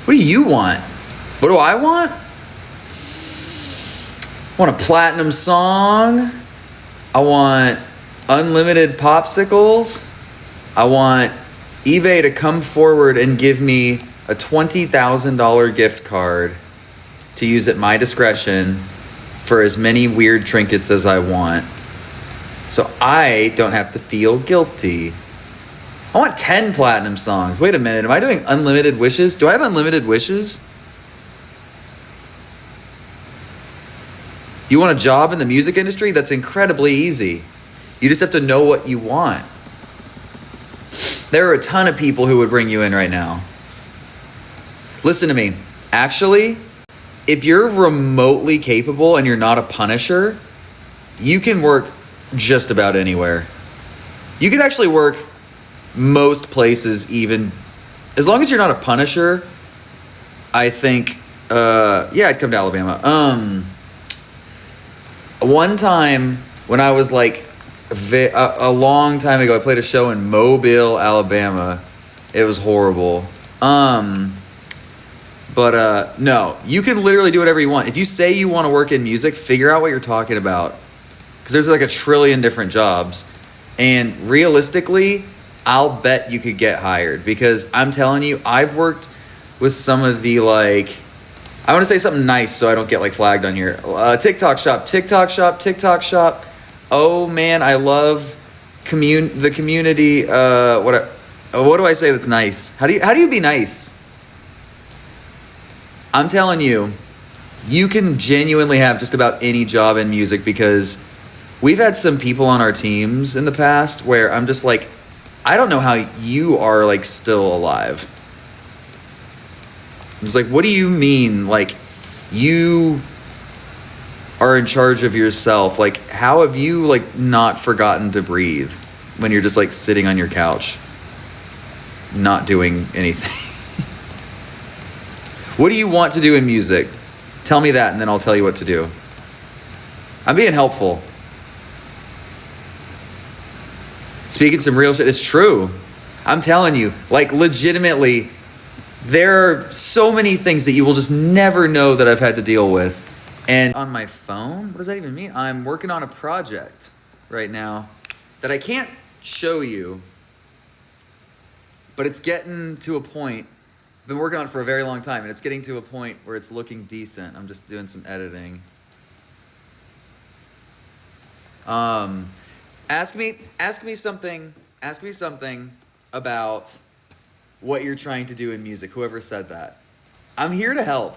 What do you want? What do I want? I want a platinum song. I want unlimited popsicles. I want eBay to come forward and give me a $20,000 gift card to use at my discretion for as many weird trinkets as I want, so I don't have to feel guilty. I want 10 platinum songs. Wait a minute, am I doing unlimited wishes? Do I have unlimited wishes? You want a job in the music industry? That's incredibly easy. You just have to know what you want. There are a ton of people who would bring you in right now. Listen to me. Actually, if you're remotely capable and you're not a punisher, you can work just about anywhere. You can actually work most places, even as long as you're not a punisher. I think, yeah, I'd come to Alabama. One time when I was like a long time ago, I played a show in Mobile, Alabama. It was horrible. But no, you can literally do whatever you want. If you say you want to work in music, figure out what you're talking about. Because there's like a trillion different jobs. And realistically, I'll bet you could get hired. Because I'm telling you, I've worked with some of the like, I want to say something nice so I don't get like flagged on here. TikTok shop. Oh man, I love the community. What do I say that's nice? How do you be nice? I'm telling you, you can genuinely have just about any job in music, because we've had some people on our teams in the past where I'm just like, I don't know how you are like still alive. It's like, what do you mean? Like, you are in charge of yourself. Like, how have you like not forgotten to breathe when you're just like sitting on your couch, not doing anything? What do you want to do in music? Tell me that, and then I'll tell you what to do. I'm being helpful. Speaking some real shit. It's true. I'm telling you, like legitimately, there are so many things that you will just never know that I've had to deal with. And on my phone, what does that even mean? I'm working on a project right now that I can't show you, but it's getting to a point. I've been working on it for a very long time, and it's getting to a point where it's looking decent. I'm just doing some editing. Ask me something about what you're trying to do in music. Whoever said that. I'm here to help.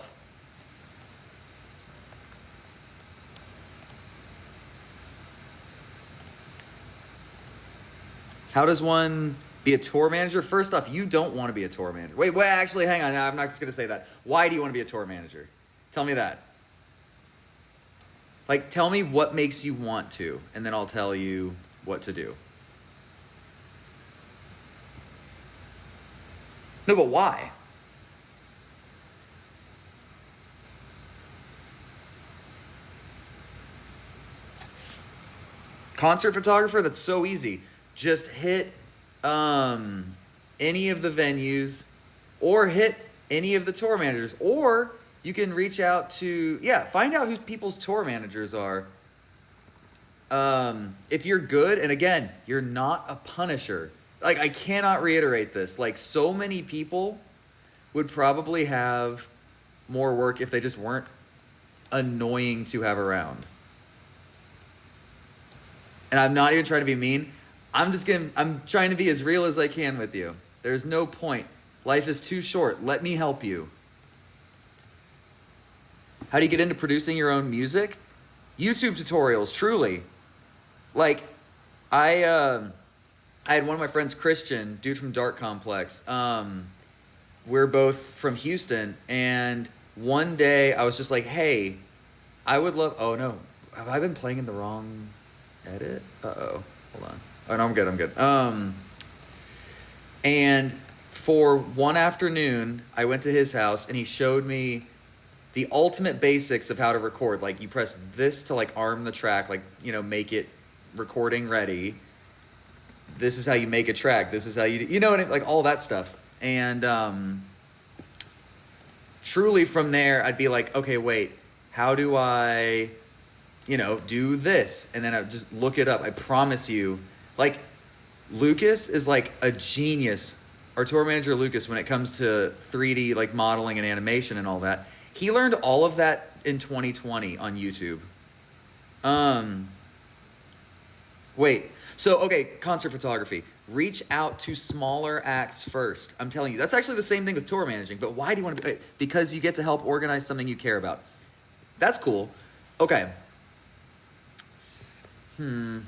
How does one be a tour manager? First off, you don't want to be a tour manager. Wait, actually, hang on. No, I'm not just going to say that. Why do you want to be a tour manager? Tell me that. Like, tell me what makes you want to, and then I'll tell you what to do. No, but why? Concert photographer, that's so easy. Just hit any of the venues, or hit any of the tour managers, or you can reach out to, find out who people's tour managers are. If you're good, and again, you're not a punisher. Like, I cannot reiterate this. Like, so many people would probably have more work if they just weren't annoying to have around. And I'm not even trying to be mean. I'm trying to be as real as I can with you. There's no point. Life is too short. Let me help you. How do you get into producing your own music? YouTube tutorials, truly. Like, I had one of my friends, Christian, dude from Dark Complex. We're both from Houston, and one day I was just like, hey, I would love, oh no, have I been playing in the wrong edit? Uh-oh, hold on. Oh, no, I'm good. And for one afternoon, I went to his house, and he showed me the ultimate basics of how to record. Like, you press this to like arm the track, like, you know, make it recording ready. This is how you make a track. This is how you know what I mean? Like all that stuff. And truly from there, I'd be like, okay, wait, how do I, do this? And then I would just look it up. I promise you, like, Lucas is like a genius. Our tour manager, Lucas, when it comes to 3D, like modeling and animation and all that, he learned all of that in 2020 on YouTube. Wait. So, okay, concert photography. Reach out to smaller acts first. I'm telling you, that's actually the same thing with tour managing. But why do you want to be? Because you get to help organize something you care about. That's cool. Okay. To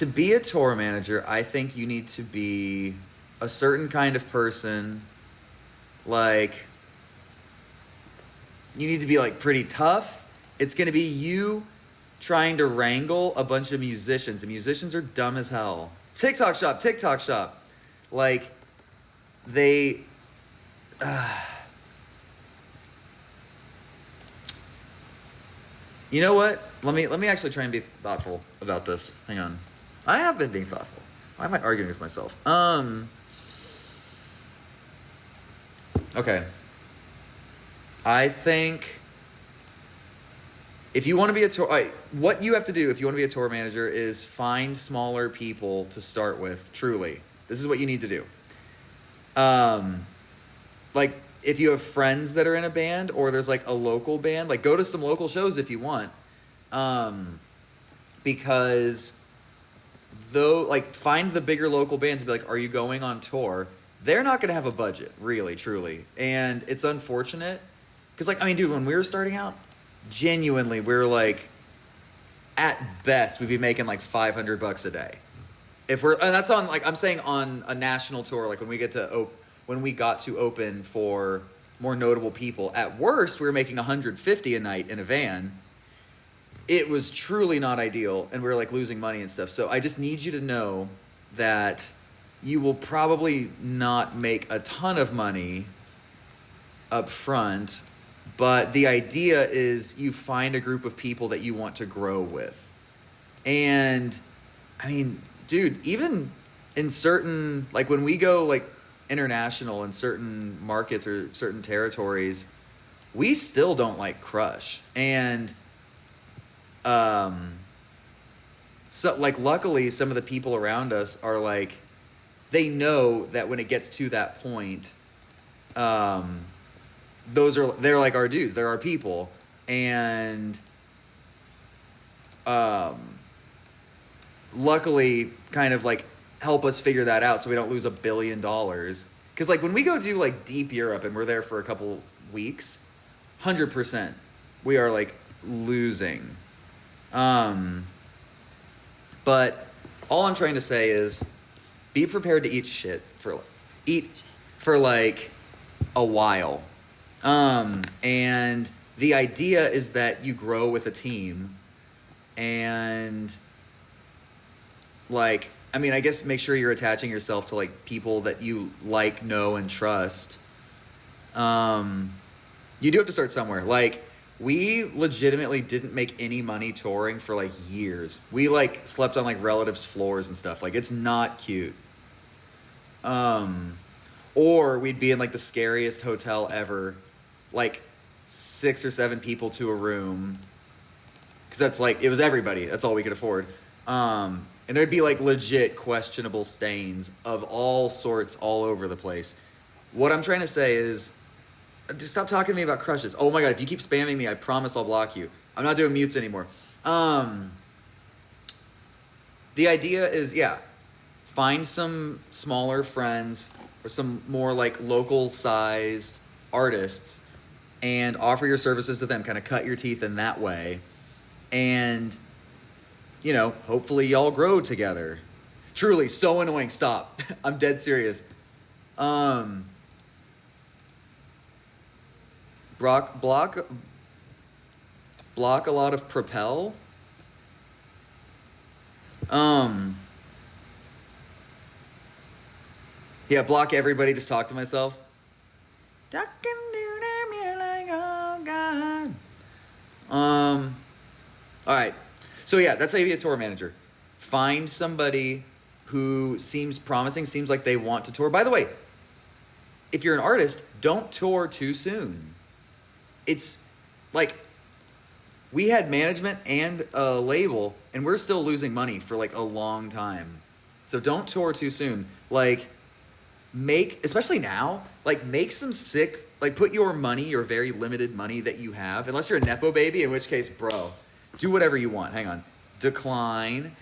be a tour manager, I think you need to be a certain kind of person. Like, you need to be like pretty tough. It's going to be you trying to wrangle a bunch of musicians. And musicians are dumb as hell. TikTok shop. Like, they... You know what? Let me actually try and be thoughtful about this. Hang on. I have been being thoughtful. Why am I arguing with myself? Okay. I think if you want to be a tour... what you have to do if you want to be a tour manager is find smaller people to start with, truly. This is what you need to do. Like, if you have friends that are in a band or there's like a local band, like go to some local shows if you want. Because find the bigger local bands and be like, are you going on tour? They're not going to have a budget, really, truly. And it's unfortunate. Because, dude, when we were starting out, genuinely, we were like, at best, we'd be making like $500 a day. And that's on, I'm saying on a national tour, like when we got to open for more notable people. At worst, we were making $150 a night in a van. It was truly not ideal, and we were like losing money and stuff. So I just need you to know that you will probably not make a ton of money up front, but the idea is you find a group of people that you want to grow with. And dude, even in certain, like when we go like international in certain markets or certain territories, we still don't like crush. And so like luckily some of the people around us are like, they know that when it gets to that point, they're like our dudes, they're our people. And luckily kind of like help us figure that out so we don't lose $1 billion. Because like when we go do like deep Europe and we're there for a couple weeks, 100% we are like losing. But all I'm trying to say is be prepared to eat shit for like a while. And the idea is that you grow with a team and like, I guess make sure you're attaching yourself to like people that you like, know, and trust. You do have to start somewhere. Like, we legitimately didn't make any money touring for like years. We like slept on like relatives' floors and stuff. Like, it's not cute. Or we'd be in like the scariest hotel ever, like 6 or 7 people to a room. Cause that's like, it was everybody. That's all we could afford. And there'd be like legit questionable stains of all sorts all over the place. What I'm trying to say is, just stop talking to me about crushes. Oh my God, if you keep spamming me, I promise I'll block you. I'm not doing mutes anymore. The idea is, find some smaller friends or some more like local sized artists and offer your services to them, kind of cut your teeth in that way. And, hopefully y'all grow together. Truly, so annoying. Stop. I'm dead serious. Block a lot of propel. Block everybody, just talk to myself. Alright. So that's how you be a tour manager. Find somebody who seems promising, seems like they want to tour. By the way, if you're an artist, don't tour too soon. It's like we had management and a label, and we're still losing money for like a long time. So don't tour too soon. Like especially now, like make some sick, like put your money, your very limited money that you have, unless you're a Nepo baby, in which case, bro, do whatever you want. Hang on. Decline.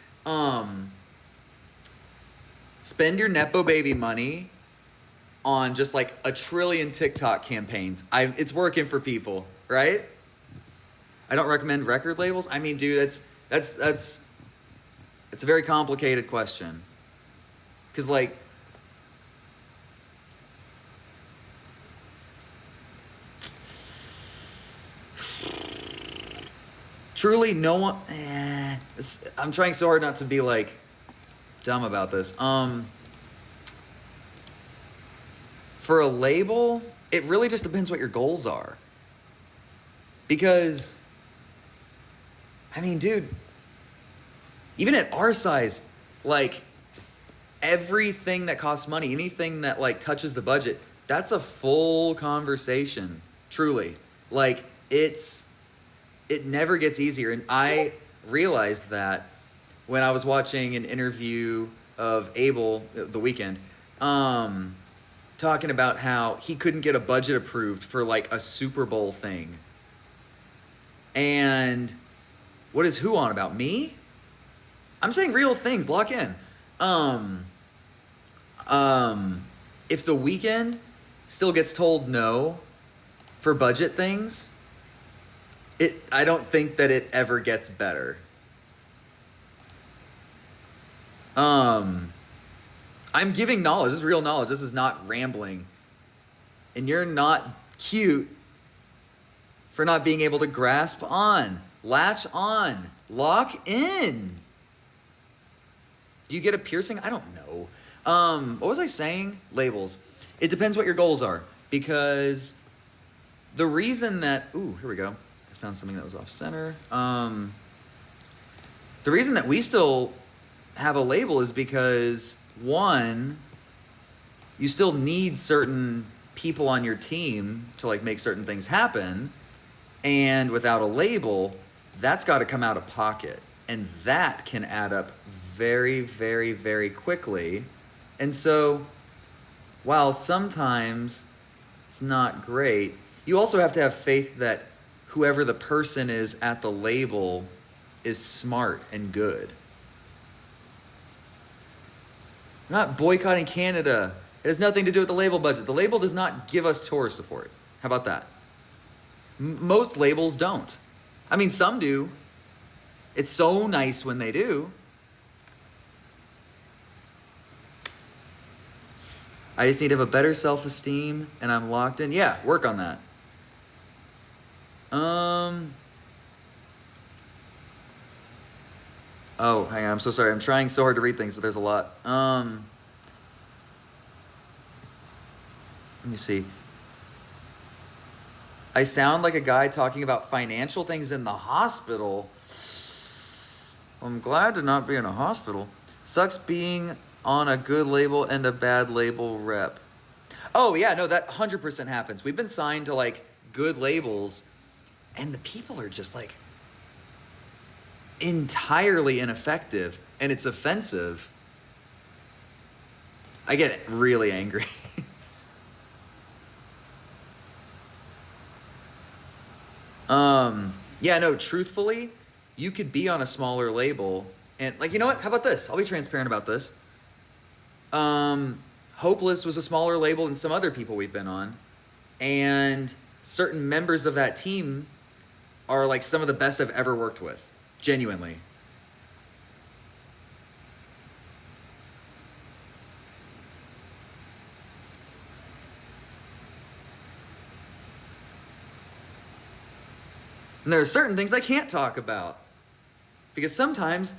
Spend your Nepo baby money on just like a trillion TikTok campaigns. It's working for people, right? I don't recommend record labels. I mean, dude, it's a very complicated question. Cause like truly no one I'm trying so hard not to be like dumb about this. For a label, it really just depends what your goals are. Because I mean, dude, even at our size, like everything that costs money, anything that like touches the budget, that's a full conversation. Truly. Like it never gets easier. And I realized that when I was watching an interview of Abel the weekend, talking about how he couldn't get a budget approved for like a Super Bowl thing. And what is who on about? Me? I'm saying real things. Lock in. If the Weeknd still gets told no for budget things, I don't think that it ever gets better. I'm giving knowledge. This is real knowledge. This is not rambling. And you're not cute for not being able to grasp on, latch on, lock in. Do you get a piercing? I don't know. What was I saying? Labels. It depends what your goals are. Because the reason that... Ooh, here we go. I found something that was off center. The reason that we still have a label is because, one, you still need certain people on your team to like make certain things happen. And without a label, that's got to come out of pocket. And that can add up very, very, very quickly. And so, while sometimes it's not great, you also have to have faith that whoever the person is at the label is smart and good. I'm not boycotting Canada. It has nothing to do with the label budget. The label does not give us tour support. How about that? Most labels don't. I mean, some do. It's so nice when they do. I just need to have a better self-esteem and I'm locked in. Yeah, work on that. Oh, hang on. I'm so sorry. I'm trying so hard to read things, but there's a lot. Let me see. I sound like a guy talking about financial things in the hospital. I'm glad to not be in a hospital. Sucks being on a good label and a bad label rep. Oh, yeah, no, that 100% happens. We've been signed to, like, good labels, and the people are just, like, entirely ineffective, and it's offensive. I get really angry. Yeah, no, truthfully, you could be on a smaller label and like, you know what? How about this? I'll be transparent about this. Hopeless was a smaller label than some other people we've been on. And certain members of that team are like some of the best I've ever worked with. Genuinely. And there are certain things I can't talk about. Because sometimes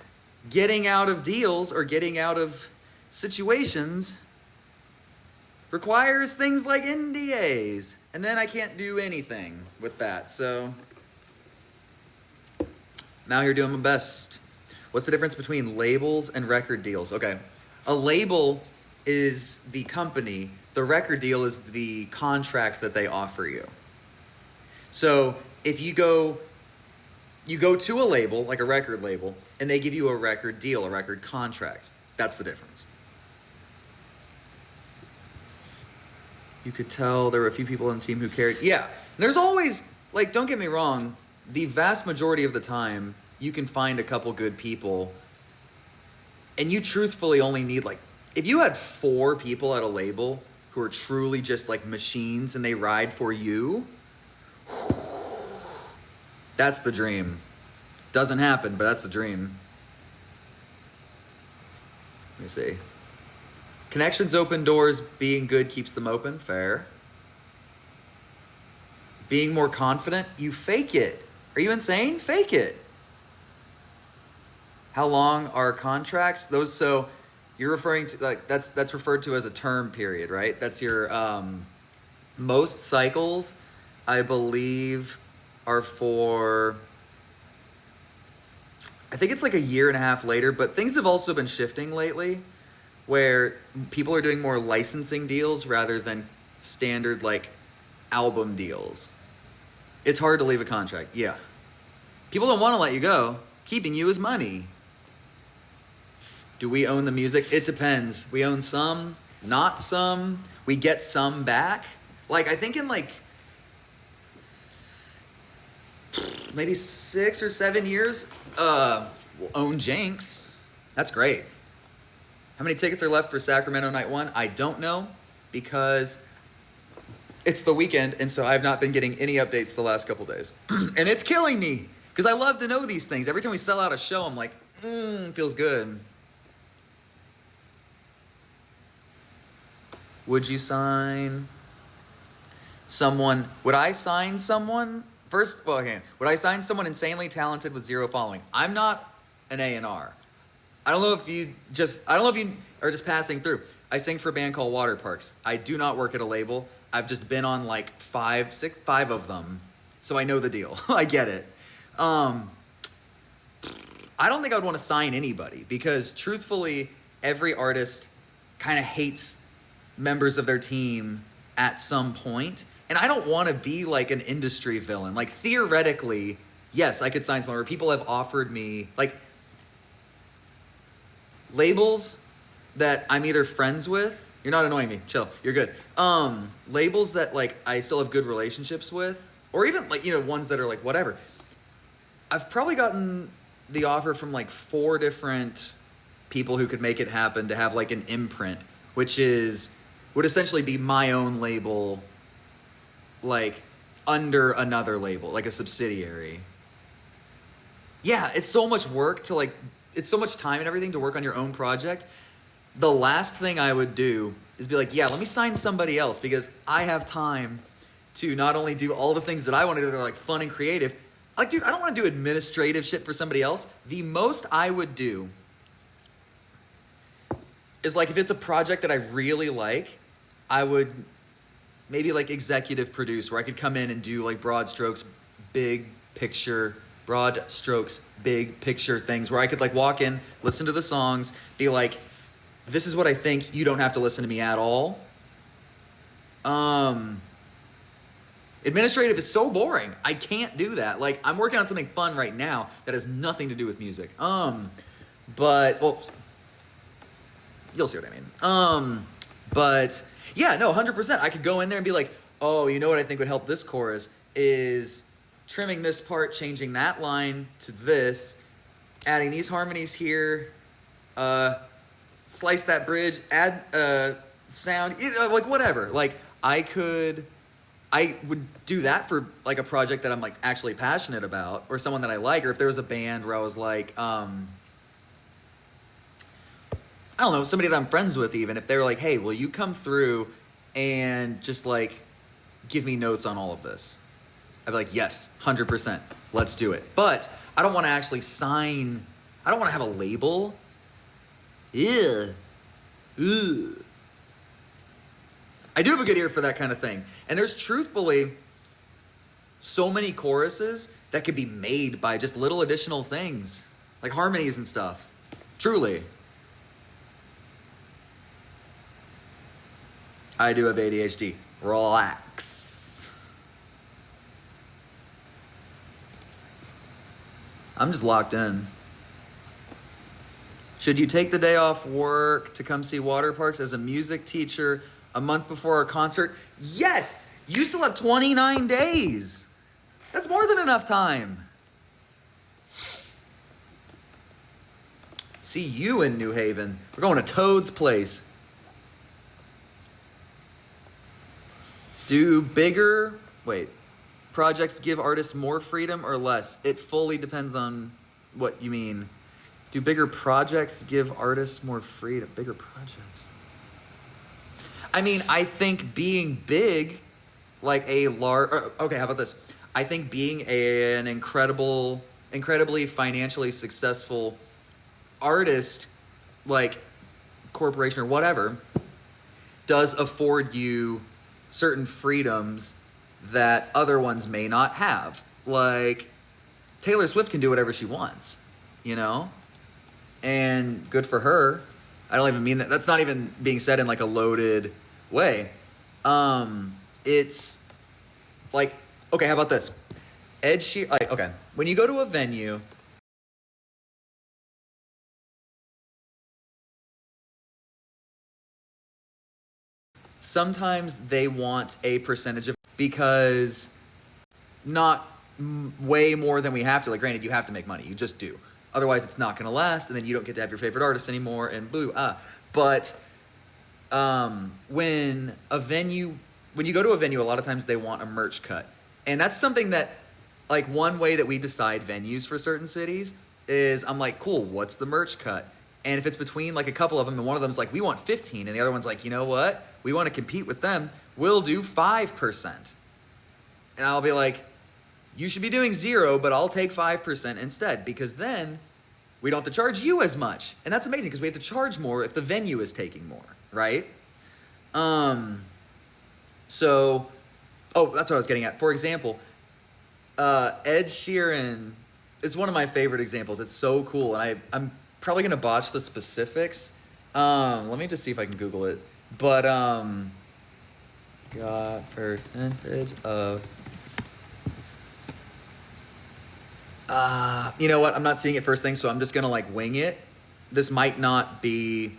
getting out of deals or getting out of situations requires things like NDAs. And then I can't do anything with that. So I'm out here doing my best. What's the difference between labels and record deals? Okay. A label is the company. The record deal is the contract that they offer you. So if you go to a label, like a record label, and they give you a record deal, a record contract. That's the difference. You could tell there were a few people on the team who cared. Yeah, there's always, like, don't get me wrong, the vast majority of the time, you can find a couple good people, and you truthfully only need, like, if you had 4 people at a label who are truly just, like, machines and they ride for you, that's the dream. Doesn't happen, but that's the dream. Let me see. Connections open doors. Being good keeps them open. Fair. Being more confident. You fake it. Are you insane? Fake it. How long are contracts? Those, so you're referring to, like, that's referred to as a term period, right? That's your most cycles, I believe, are for, I think it's like a year and a half later, but things have also been shifting lately where people are doing more licensing deals rather than standard, like, album deals. It's hard to leave a contract. Yeah. People don't want to let you go. Keeping you is money. Do we own the music? It depends. We own some, not some. We get some back. Like, I think in, like, maybe 6 or 7 years, we'll own Jenks. That's great. How many tickets are left for Sacramento Night 1? I don't know, because it's the weekend, and so I've not been getting any updates the last couple days. And it's killing me, because I love to know these things. Every time we sell out a show, I'm like, feels good. Would you sign someone? Would I sign someone? First, well, okay. Would I sign someone insanely talented with 0 following? I'm not an A&R. I don't know if you are just passing through. I sing for a band called Waterparks. I do not work at a label. I've just been on like 5 of them. So I know the deal. I get it. I don't think I would want to sign anybody, because truthfully, every artist kind of hates members of their team at some point. And I don't want to be like an industry villain. Like, theoretically, yes, I could sign someone, where people have offered me, like, labels that I'm either friends with. You're not annoying me. Chill. You're good. Labels that, like, I still have good relationships with, or even, like, you know, ones that are like whatever. I've probably gotten the offer from like 4 different people who could make it happen to have like an imprint, which would essentially be my own label, like under another label, like a subsidiary. Yeah, it's so much work to, like, it's so much time and everything to work on your own project. The last thing I would do is be like, yeah, let me sign somebody else, because I have time to not only do all the things that I want to do that are like fun and creative. Like, dude, I don't want to do administrative shit for somebody else. The most I would do is, like, if it's a project that I really like, I would maybe like executive produce, where I could come in and do like broad strokes, big picture things, where I could like walk in, listen to the songs, be like, this is what I think. You don't have to listen to me at all. Administrative is so boring. I can't do that. Like, I'm working on something fun right now that has nothing to do with music. But, well, you'll see what I mean. But yeah, no, 100%. I could go in there and be like, oh, you know what I think would help this chorus is trimming this part, changing that line to this, adding these harmonies here, slice that bridge, add sound, like whatever. Like, I would do that for like a project that I'm like actually passionate about, or someone that I like, or if there was a band where I was like, I don't know, somebody that I'm friends with, even if they're like, hey, will you come through and just like give me notes on all of this? I'd be like, yes, 100%, let's do it. But I don't want to actually sign, I don't want to have a label. Ew. Ugh. I do have a good ear for that kind of thing. And there's truthfully so many choruses that could be made by just little additional things, like harmonies and stuff. Truly. I do have ADHD. Relax. I'm just locked in. Should you take the day off work to come see Waterparks as a music teacher a month before our concert? Yes! You still have 29 days. That's more than enough time. See you in New Haven. We're going to Toad's place. Do bigger, projects give artists more freedom or less? It fully depends on what you mean. Do bigger projects give artists more freedom? Bigger projects. I mean, I think being big, like a large, okay, how about this? I think being an incredibly financially successful artist, like corporation or whatever, does afford you certain freedoms that other ones may not have. Like Taylor Swift can do whatever she wants, you know? And good for her. I don't even mean that. That's not even being said in like a loaded way. It's like, okay, how about this? Ed Sheeran, like, okay, when you go to a venue, sometimes they want a percentage of, because not way more than we have to. Like, granted, you have to make money. You just do. Otherwise, it's not going to last, and then you don't get to have your favorite artist anymore, and blue. But when you go to a venue, a lot of times they want a merch cut. And that's something that, like, one way that we decide venues for certain cities is, I'm like, cool, what's the merch cut? And if it's between, like, a couple of them, and one of them's like, we want 15, and the other one's like, you know what? We want to compete with them. We'll do 5%. And I'll be like, you should be doing 0, but I'll take 5% instead, because then we don't have to charge you as much. And that's amazing, because we have to charge more if the venue is taking more, right? So, that's what I was getting at. For example, Ed Sheeran is one of my favorite examples. It's so cool, and I'm probably going to botch the specifics. Let me just see if I can Google it. But, got percentage of... you know what? I'm not seeing it first thing, so I'm just going to, like, wing it. This might not be...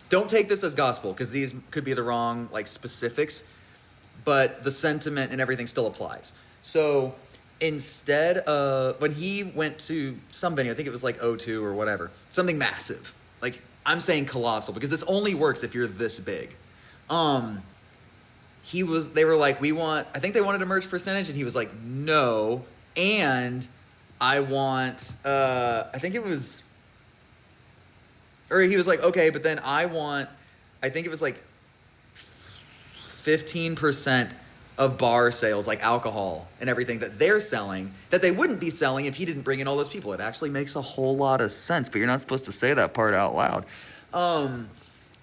Don't take this as gospel, because these could be the wrong, like, specifics. But the sentiment and everything still applies. So instead of... When he went to some venue, I think it was, like, O2 or whatever. Something massive. Like, I'm saying colossal, because this only works if you're this big. They were like, I think they wanted a merch percentage, and he was like, no... And I want, I think it was, or he was like, okay, but then I think it was like 15% of bar sales, like alcohol and everything that they're selling, that they wouldn't be selling if he didn't bring in all those people. It actually makes a whole lot of sense, but you're not supposed to say that part out loud.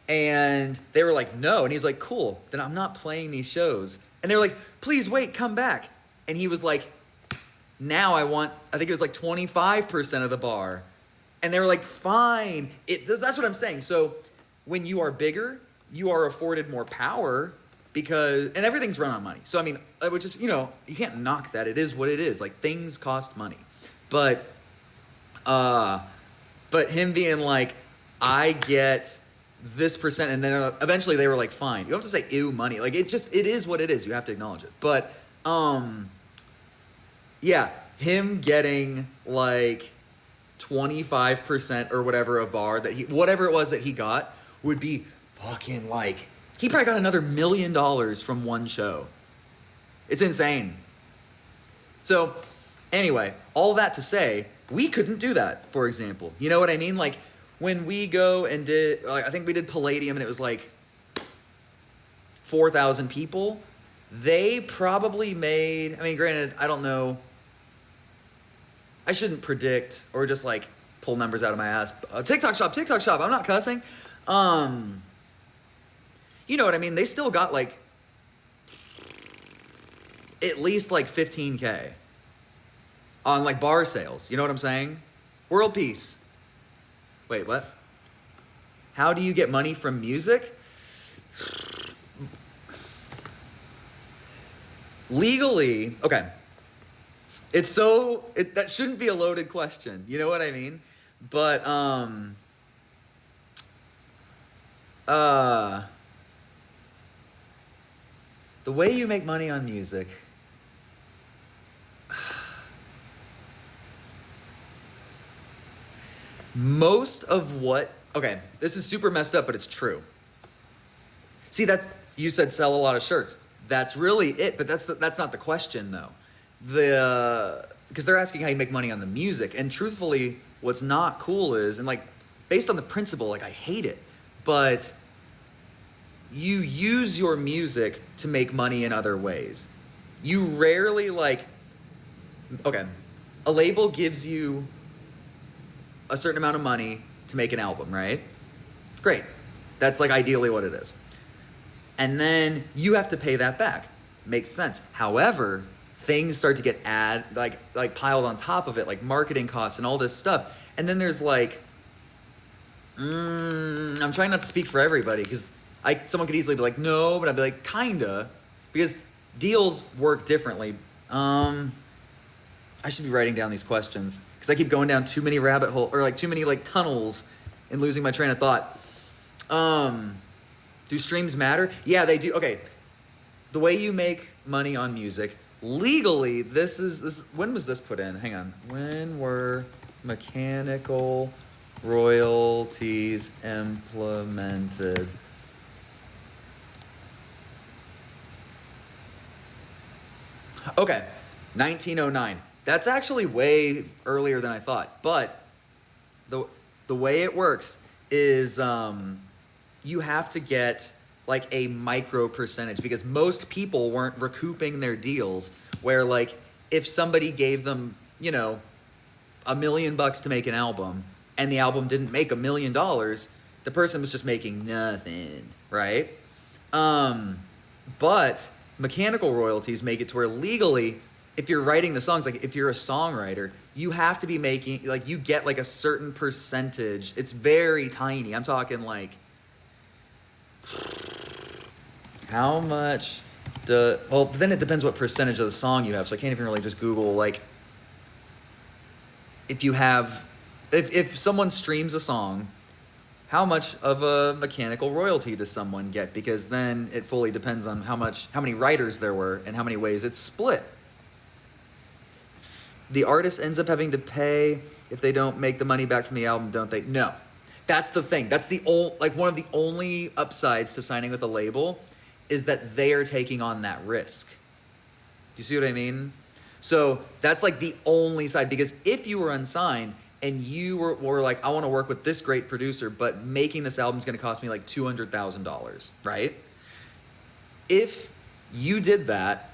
And they were like, no. And he's like, cool, then I'm not playing these shows. And they were like, please wait, come back. And he was like, now I think it was like 25% of the bar. And they were like, fine. That's what I'm saying. So when you are bigger, you are afforded more power and everything's run on money. So, I mean, which is, you can't knock that. It is what it is. Like, things cost money. But him being like, I get this percent. And then eventually they were like, fine. You don't have to say, ew, money. Like, it is what it is. You have to acknowledge it. But, yeah, him getting like 25% or whatever of bar whatever it was that he got would be fucking like, he probably got another $1 million from one show. It's insane. So anyway, all that to say, we couldn't do that, for example. You know what I mean? Like when we go and I think we did Palladium and it was like 4,000 people. They probably made, I mean, granted, I don't know. I shouldn't predict or just like pull numbers out of my ass. TikTok shop. I'm not cussing. You know what I mean? They still got like at least like 15K on like bar sales. You know what I'm saying? World peace. Wait, what? How do you get money from music? Legally, okay. That shouldn't be a loaded question. You know what I mean? But the way you make money on music, most of what, okay, this is super messed up, but it's true. See, you said sell a lot of shirts. That's really it, but that's not the question though. Because they're asking how you make money on the music, and truthfully, what's not cool is, and like based on the principle, like I hate it, but you use your music to make money in other ways. You rarely okay, a label gives you a certain amount of money to make an album, right? Great. That's like ideally what it is. And then you have to pay that back. Makes sense. However, things start to get piled on top of it, like marketing costs and all this stuff. And then there's I'm trying not to speak for everybody because someone could easily be like, no, but I'd be like, kinda, because deals work differently. I should be writing down these questions because I keep going down too many rabbit holes or too many tunnels and losing my train of thought. Do streams matter? Yeah, they do. Okay, the way you make money on music legally, this is when was this put in? Hang on. When were mechanical royalties implemented? Okay, 1909. That's actually way earlier than I thought. But the way it works is you have to get a micro percentage because most people weren't recouping their deals where if somebody gave them, $1 million to make an album and the album didn't make $1 million, the person was just making nothing, right? But mechanical royalties make it to where legally, if you're writing the songs, if you're a songwriter, you have to be making, you get a certain percentage. It's very tiny. I'm talking how much well, then it depends what percentage of the song you have. So I can't even really just Google, if someone streams a song, how much of a mechanical royalty does someone get? Because then it fully depends on how many writers there were and how many ways it's split. The artist ends up having to pay if they don't make the money back from the album, don't they? No. That's the thing. That's one of the only upsides to signing with a label is that they are taking on that risk. Do you see what I mean? So that's the only side, because if you were unsigned and you were I want to work with this great producer, but making this album is going to cost me $200,000, right? If you did that,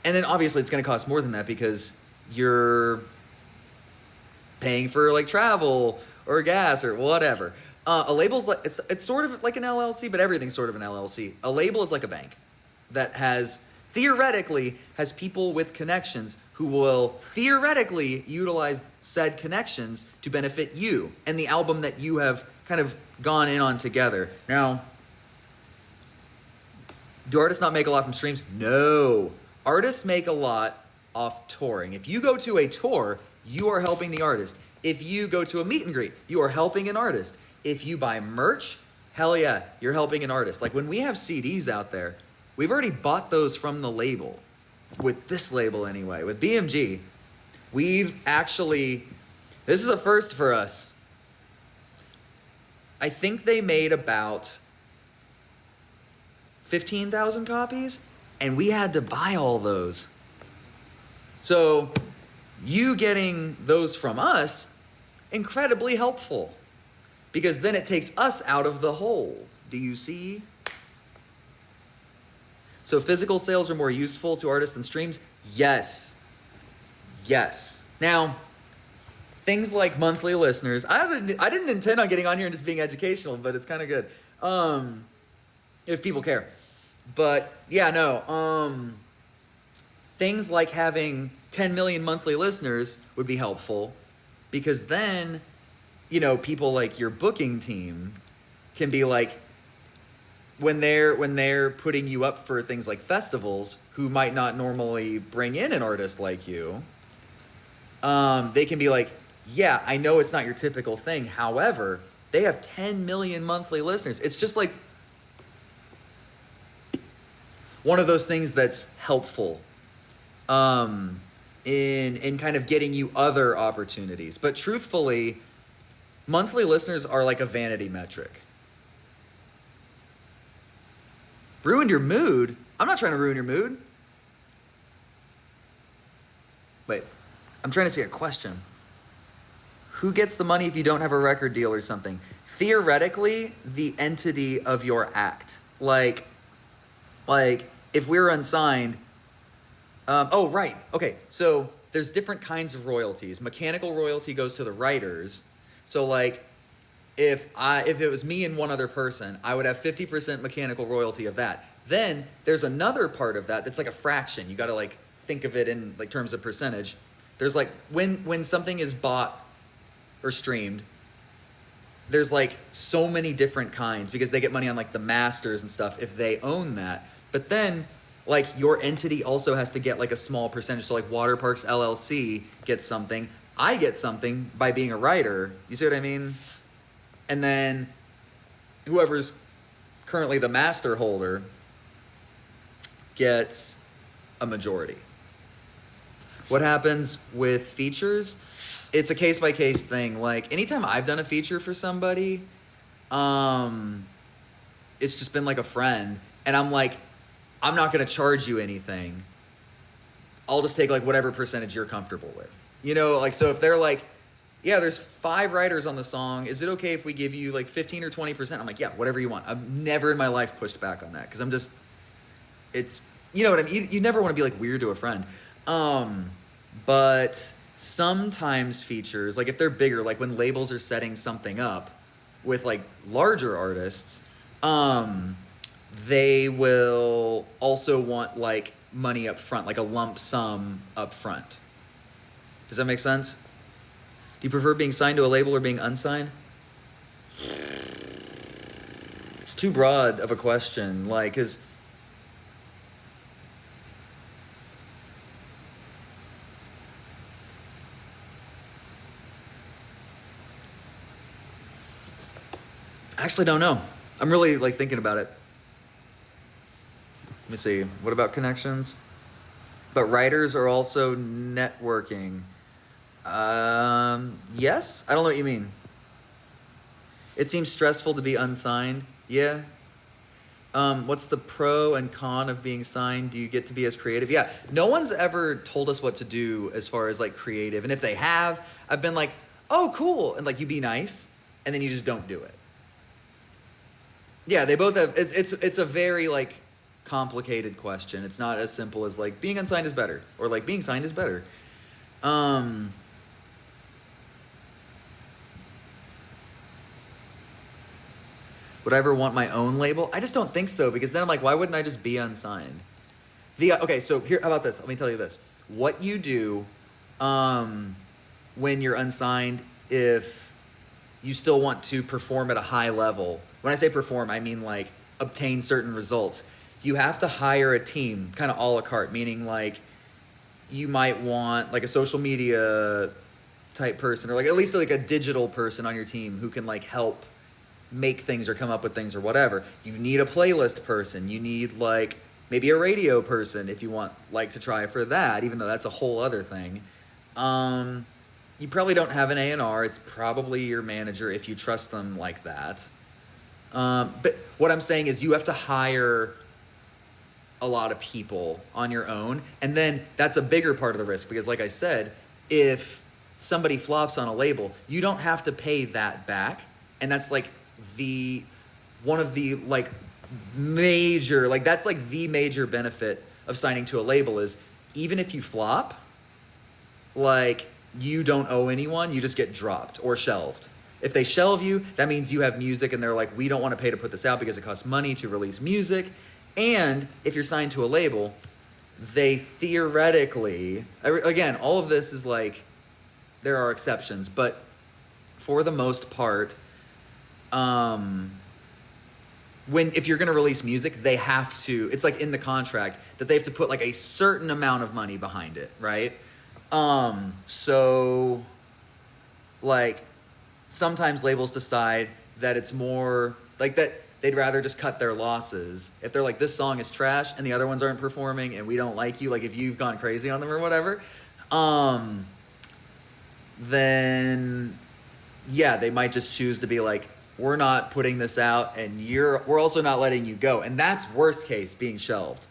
and then obviously it's going to cost more than that because you're paying for travel or gas or whatever. A label's it's sort of like an LLC, but everything's sort of an LLC. A label is like a bank that theoretically has people with connections who will theoretically utilize said connections to benefit you and the album that you have kind of gone in on together. Now, do artists not make a lot from streams? No. Artists make a lot off touring. If you go to a tour, you are helping the artist. If you go to a meet and greet, you are helping an artist. If you buy merch, hell yeah, you're helping an artist. When we have CDs out there, we've already bought those from the label. With this label anyway, with BMG, we've actually, this is a first for us. I think they made about 15,000 copies, and we had to buy all those. So you getting those from us, incredibly helpful, because then it takes us out of the hole. Do you see? So physical sales are more useful to artists than streams? Yes. Yes. Now, things like monthly listeners, I didn't intend on getting on here and just being educational, but it's kind of good. If people care. But yeah, no. Things like having 10 million monthly listeners would be helpful, because then, people like your booking team can be like, when they're putting you up for things like festivals, who might not normally bring in an artist like you, they can be like, yeah, I know it's not your typical thing. However, they have 10 million monthly listeners. It's just like one of those things that's helpful in kind of getting you other opportunities. But truthfully, monthly listeners are like a vanity metric. Ruined your mood? I'm not trying to ruin your mood. Wait, I'm trying to see a question. Who gets the money if you don't have a record deal or something? Theoretically, the entity of your act. Like if we're unsigned, oh, right. Okay, so there's different kinds of royalties. Mechanical royalty goes to the writers. So like if it was me and one other person, I would have 50% mechanical royalty of that. Then there's another part of that that's like a fraction. You got to like think of it in like terms of percentage. There's like when something is bought or streamed, there's like so many different kinds because they get money on like the masters and stuff if they own that. But then like your entity also has to get like a small percentage. So like Waterparks LLC gets something. I get something by being a writer. You see what I mean? And then whoever's currently the master holder gets a majority. What happens with features? It's a case-by-case thing. Like anytime I've done a feature for somebody, it's just been like a friend. And I'm like, I'm not going to charge you anything. I'll just take like whatever percentage you're comfortable with. You know, like, so if they're like, yeah, there's 5 writers on the song. Is it okay if we give you like 15 or 20%? I'm like, yeah, whatever you want. I've never in my life pushed back on that because I'm just, it's, you know what I mean? You never want to be like weird to a friend. But sometimes features, like if they're bigger, like when labels are setting something up with like larger artists, they will also want like money up front, like a lump sum up front. Does that make sense? Do you prefer being signed to a label or being unsigned? It's too broad of a question, like, because I actually don't know. I'm really like thinking about it. Let me see. What about connections? But writers are also networking. Yes? I don't know what you mean. It seems stressful to be unsigned. Yeah. What's the pro and con of being signed? Do you get to be as creative? Yeah. No one's ever told us what to do as far as like creative. And if they have, I've been like, oh, cool. And like, you be nice. And then you just don't do it. Yeah, they both have, it's a very like complicated question. It's not as simple as like being unsigned is better or like being signed is better. Would I ever want my own label? I just don't think so because then I'm like, why wouldn't I just be unsigned? Okay, so here, how about this? Let me tell you this. What you do when you're unsigned, if you still want to perform at a high level. When I say perform, I mean like obtain certain results. You have to hire a team, kind of a la carte, meaning like you might want like a social media type person or like at least like a digital person on your team who can like help make things or come up with things or whatever. You need a playlist person. You need like maybe a radio person if you want like to try for that, even though that's a whole other thing. You probably don't have an A&R. It's probably your manager if you trust them like that. But what I'm saying is you have to hire a lot of people on your own. And then that's a bigger part of the risk because like I said, if somebody flops on a label, you don't have to pay that back. And that's like one of the like major, like that's like the major benefit of signing to a label is even if you flop, like you don't owe anyone, you just get dropped or shelved. If they shelve you, that means you have music and they're like, we don't want to pay to put this out because it costs money to release music. And if you're signed to a label, they theoretically, again, all of this is like, there are exceptions, but for the most part, if you're going to release music, they have to, it's like in the contract that they have to put like a certain amount of money behind it, right? So like sometimes labels decide that it's more like that they'd rather just cut their losses. If they're like, this song is trash and the other ones aren't performing and we don't like you, like if you've gone crazy on them or whatever, then yeah, they might just choose to be like, we're not putting this out and we're also not letting you go. And that's worst case, being shelved.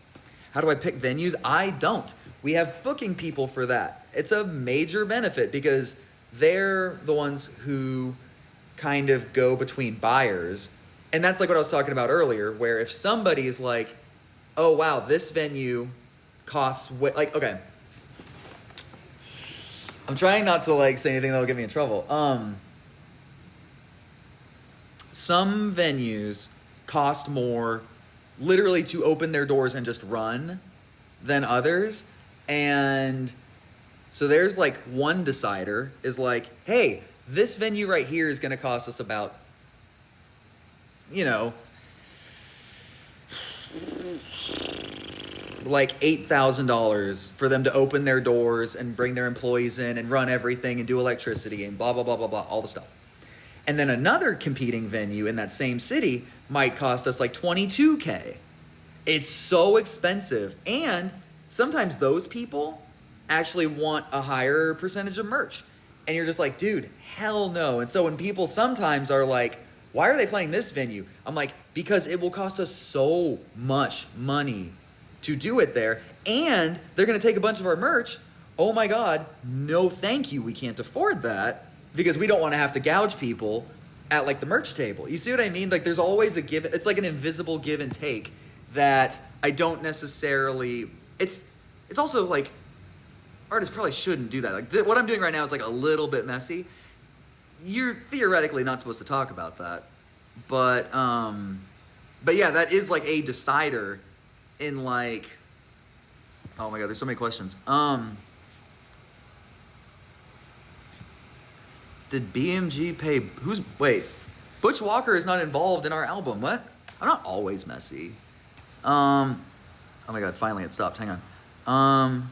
How do I pick venues? I don't. We have booking people for that. It's a major benefit because they're the ones who kind of go between buyers. And that's like what I was talking about earlier, where if somebody's like, oh wow, this venue costs like, okay, I'm trying not to like say anything that'll get me in trouble. Some venues cost more literally to open their doors and just run than others. And so there's like one decider is like, hey, this venue right here is going to cost us about, like $8,000 for them to open their doors and bring their employees in and run everything and do electricity and blah, blah, blah, blah, blah, all the stuff. And then another competing venue in that same city might cost us like $22K. It's so expensive. And sometimes those people actually want a higher percentage of merch. And you're just like, dude, hell no. And so when people sometimes are like, why are they playing this venue? I'm like, because it will cost us so much money to do it there. And they're going to take a bunch of our merch. Oh my God, no thank you. We can't afford that because we don't want to have to gouge people at like the merch table. You see what I mean? Like there's always a give. It's like an invisible give and take that I don't necessarily, it's also like artists probably shouldn't do that. Like what I'm doing right now is like a little bit messy. You're theoretically not supposed to talk about that. But yeah, that is like a decider in like, oh my God, there's so many questions. Did BMG pay, Butch Walker is not involved in our album. What? I'm not always messy. Oh my God, finally it stopped. Hang on.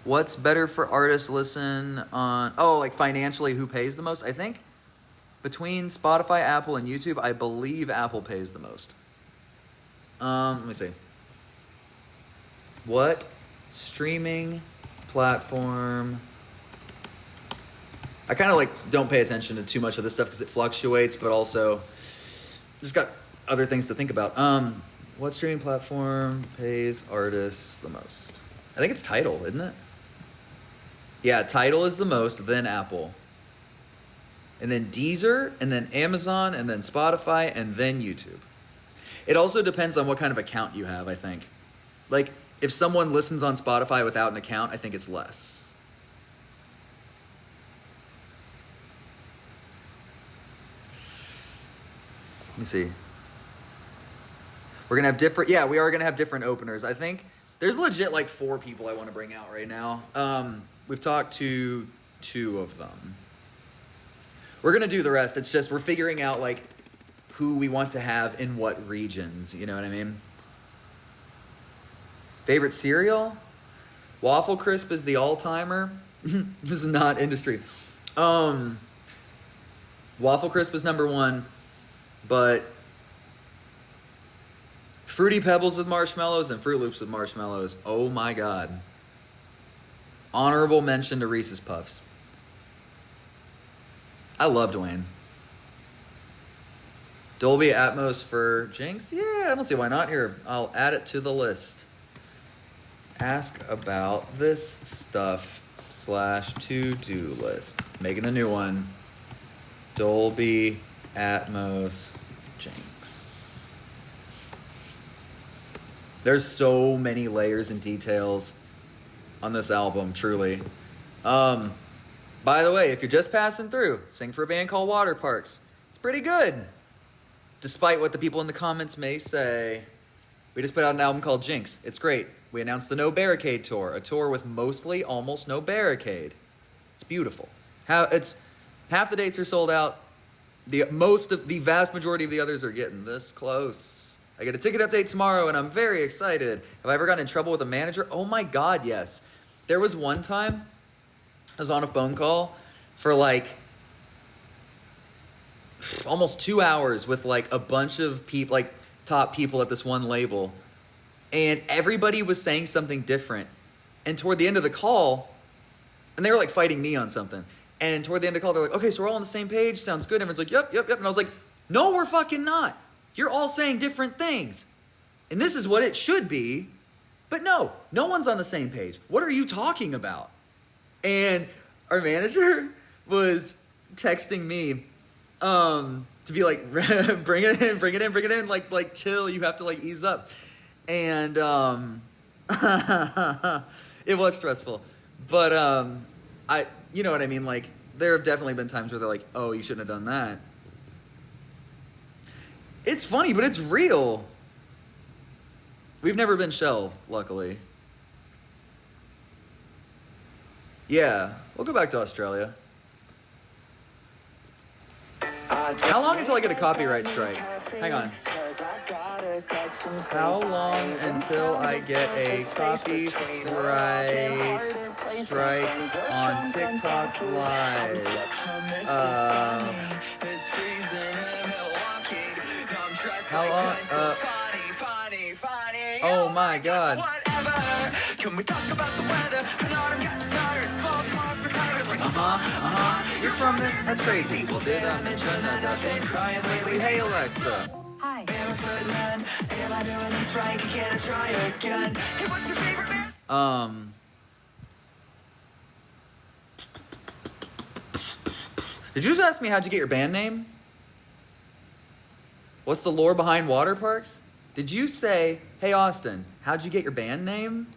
What's better for artists listen on, like financially who pays the most? I think between Spotify, Apple, and YouTube, I believe Apple pays the most. Let me see. What streaming platform? I kind of like don't pay attention to too much of this stuff because it fluctuates, but also just got other things to think about. What streaming platform pays artists the most? I think it's Tidal, isn't it? Yeah, Tidal is the most, then Apple. And then Deezer, and then Amazon, and then Spotify, and then YouTube. It also depends on what kind of account you have, I think. Like, if someone listens on Spotify without an account, I think it's less. Let me see. We're going to have different, we are going to have different openers. I think there's legit like 4 people I want to bring out right now. We've talked to 2 of them. We're going to do the rest. It's just we're figuring out like who we want to have in what regions. You know what I mean? Favorite cereal? Waffle Crisp is the all-timer. This is not industry. Waffle Crisp is number 1, but Fruity Pebbles with marshmallows and Fruit Loops with marshmallows. Oh my God. Honorable mention to Reese's Puffs. I love Dwayne. Dolby Atmos for Jinx? Yeah, I don't see why not. Here, I'll add it to the list. Ask about this stuff / to-do list. Making a new one. Dolby Atmos Jinx. There's so many layers and details on this album, truly. By the way, if you're just passing through, sing for a band called Waterparks. It's pretty good. Despite what the people in the comments may say. We just put out an album called Jinx. It's great. We announced the No Barricade Tour, a tour with mostly almost no barricade. It's beautiful. Half the dates are sold out. The vast majority of the others are getting this close. I get a ticket update tomorrow, and I'm very excited. Have I ever gotten in trouble with a manager? Oh my God, yes. There was one time I was on a phone call for like almost 2 hours with like a bunch of people, like top people at this one label, and everybody was saying something different. And toward the end of the call, and they were like fighting me on something. And toward the end of the call, they're like, okay, so we're all on the same page. Sounds good. Everyone's like, yep. And I was like, no, we're fucking not. You're all saying different things. And this is what it should be. But no one's on the same page. What are you talking about? And our manager was texting me to be like, bring it in. Like chill. You have to like ease up. And it was stressful. But you know what I mean? Like, there have definitely been times where they're like, oh, you shouldn't have done that. It's funny, but it's real. We've never been shelved, luckily. Yeah, we'll go back to Australia. How long until I get a copyright strike? Hang on. How long until I get a copyright strike on TikTok Live? How long? Oh my God. Can we talk about the weather? You're from there? That's crazy. Well, did I mention that I've been crying lately? Hey, Alexa. Hi. Am I Ferdinand? Am I doing this right? Can I try again? Hey, what's your favorite band? Did you just ask me how'd you get your band name? What's the lore behind Waterparks? Did you say, hey, Awsten, how'd you get your band name?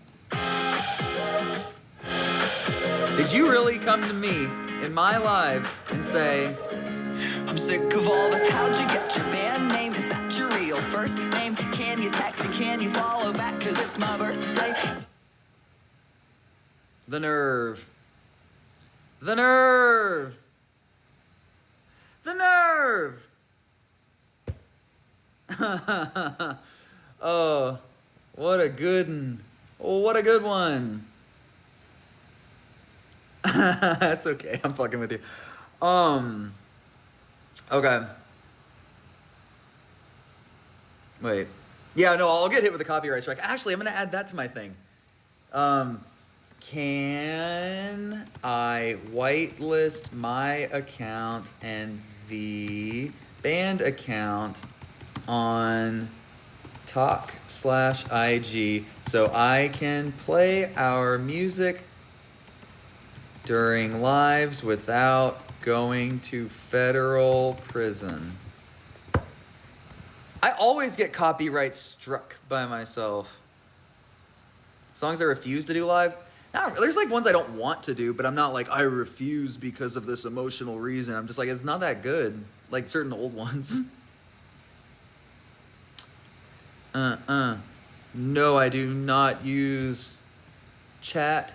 Did you really come to me in my live and say, I'm sick of all this, how'd you get your band name? Is that your real first name? Can you text and can you follow back? Cause it's my birthday. The nerve. The nerve. The nerve. Oh, what a good one. Oh, what a good one. That's okay. I'm fucking with you. Okay. Wait. Yeah, no, I'll get hit with a copyright strike. Actually, I'm going to add that to my thing. Can I whitelist my account and the band account on talk/IG so I can play our music during lives without going to federal prison? I always get copyright struck by myself. Songs I refuse to do live. Now, there's like ones I don't want to do, but I'm not like, I refuse because of this emotional reason. I'm just like, it's not that good. Like certain old ones. No, I do not use Chat